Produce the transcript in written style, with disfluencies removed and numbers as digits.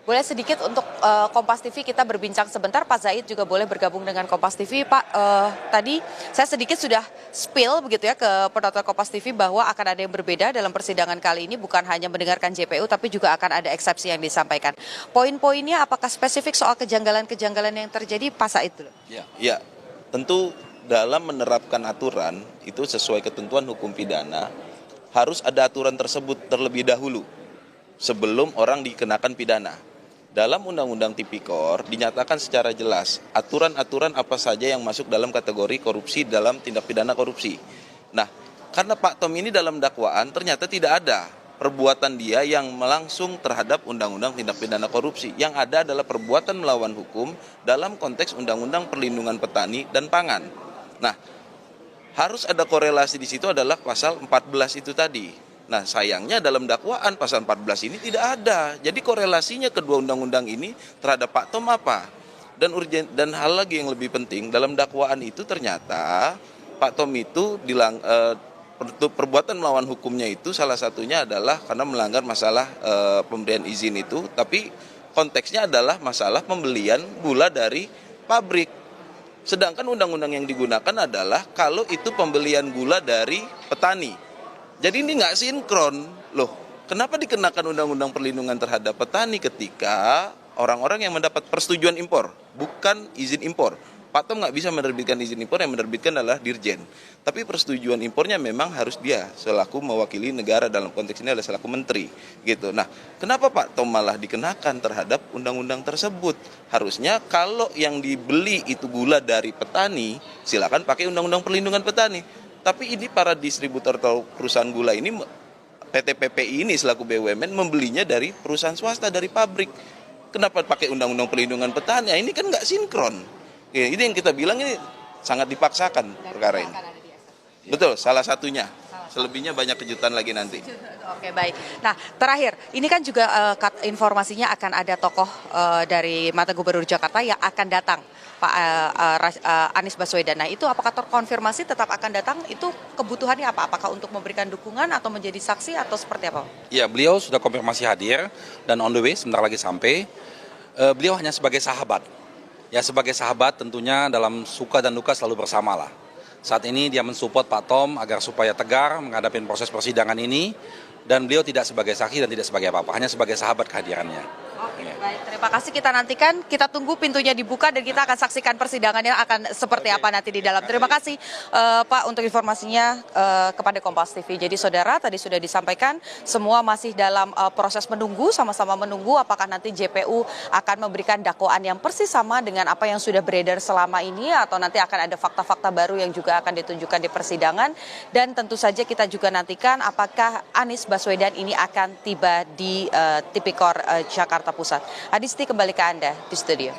Boleh sedikit untuk Kompas TV kita berbincang sebentar, Pak Zaid juga boleh bergabung dengan Kompas TV. Pak, tadi saya sedikit sudah spill begitu ya ke penonton Kompas TV bahwa akan ada yang berbeda dalam persidangan kali ini, bukan hanya mendengarkan JPU tapi juga akan ada eksepsi yang disampaikan. Poin-poinnya apakah spesifik soal kejanggalan-kejanggalan yang terjadi, Pak Zaid dulu? Ya, tentu dalam menerapkan aturan itu sesuai ketentuan hukum pidana harus ada aturan tersebut terlebih dahulu sebelum orang dikenakan pidana. Dalam Undang-Undang Tipikor dinyatakan secara jelas aturan-aturan apa saja yang masuk dalam kategori korupsi dalam tindak pidana korupsi. Nah, karena Pak Tom ini dalam dakwaan ternyata tidak ada perbuatan dia yang melangsung terhadap Undang-Undang Tindak Pidana Korupsi. Yang ada adalah perbuatan melawan hukum dalam konteks Undang-Undang Perlindungan Petani dan Pangan. Nah, harus ada korelasi di situ adalah pasal 14 itu tadi. Nah, sayangnya dalam dakwaan pasal 14 ini tidak ada. Jadi korelasinya kedua undang-undang ini terhadap Pak Tom apa? Dan hal lagi yang lebih penting, dalam dakwaan itu ternyata Pak Tom itu perbuatan melawan hukumnya itu salah satunya adalah karena melanggar masalah pemberian izin itu, tapi konteksnya adalah masalah pembelian gula dari pabrik. Sedangkan undang-undang yang digunakan adalah kalau itu pembelian gula dari petani. Jadi ini nggak sinkron. Loh, kenapa dikenakan undang-undang perlindungan terhadap petani ketika orang-orang yang mendapat persetujuan impor, bukan izin impor. Pak Tom nggak bisa menerbitkan izin impor, yang menerbitkan adalah Dirjen. Tapi persetujuan impornya memang harus dia selaku mewakili negara, dalam konteks ini adalah selaku menteri. Gitu. Nah, kenapa Pak Tom malah dikenakan terhadap undang-undang tersebut? Harusnya kalau yang dibeli itu gula dari petani, silakan pakai undang-undang perlindungan petani. Tapi ini para distributor atau perusahaan gula ini, PT PPI ini selaku BUMN membelinya dari perusahaan swasta, dari pabrik. Kenapa pakai undang-undang perlindungan petani? Ini kan nggak sinkron. Ya, ini yang kita bilang ini sangat dipaksakan perkara ini. Betul, salah satunya. Selebihnya banyak kejutan lagi nanti. Oke, baik. Nah, terakhir, ini kan juga informasinya akan ada tokoh dari mantan Gubernur Jakarta yang akan datang, Pak Anies Baswedan. Nah, itu apakah terkonfirmasi tetap akan datang? Itu kebutuhannya apa? Apakah untuk memberikan dukungan atau menjadi saksi atau seperti apa? Ya, beliau sudah konfirmasi hadir dan on the way, sebentar lagi sampai. Beliau hanya sebagai sahabat. Ya, sebagai sahabat tentunya dalam suka dan duka selalu bersama lah. Saat ini dia mensupport Pak Tom agar supaya tegar menghadapi proses persidangan ini, dan beliau tidak sebagai saksi dan tidak sebagai apa-apa, hanya sebagai sahabat kehadirannya. Oke, baik. Terima kasih, kita nantikan, kita tunggu pintunya dibuka dan kita akan saksikan persidangannya akan seperti apa nanti di dalam. Terima kasih Pak untuk informasinya kepada Kompas TV. Jadi saudara, tadi sudah disampaikan semua masih dalam proses menunggu, sama-sama menunggu apakah nanti JPU akan memberikan dakwaan yang persis sama dengan apa yang sudah beredar selama ini atau nanti akan ada fakta-fakta baru yang juga akan ditunjukkan di persidangan. Dan tentu saja kita juga nantikan apakah Anies Baswedan ini akan tiba di Tipikor Jakarta Pusat. Adisti, kembali ke Anda di studio.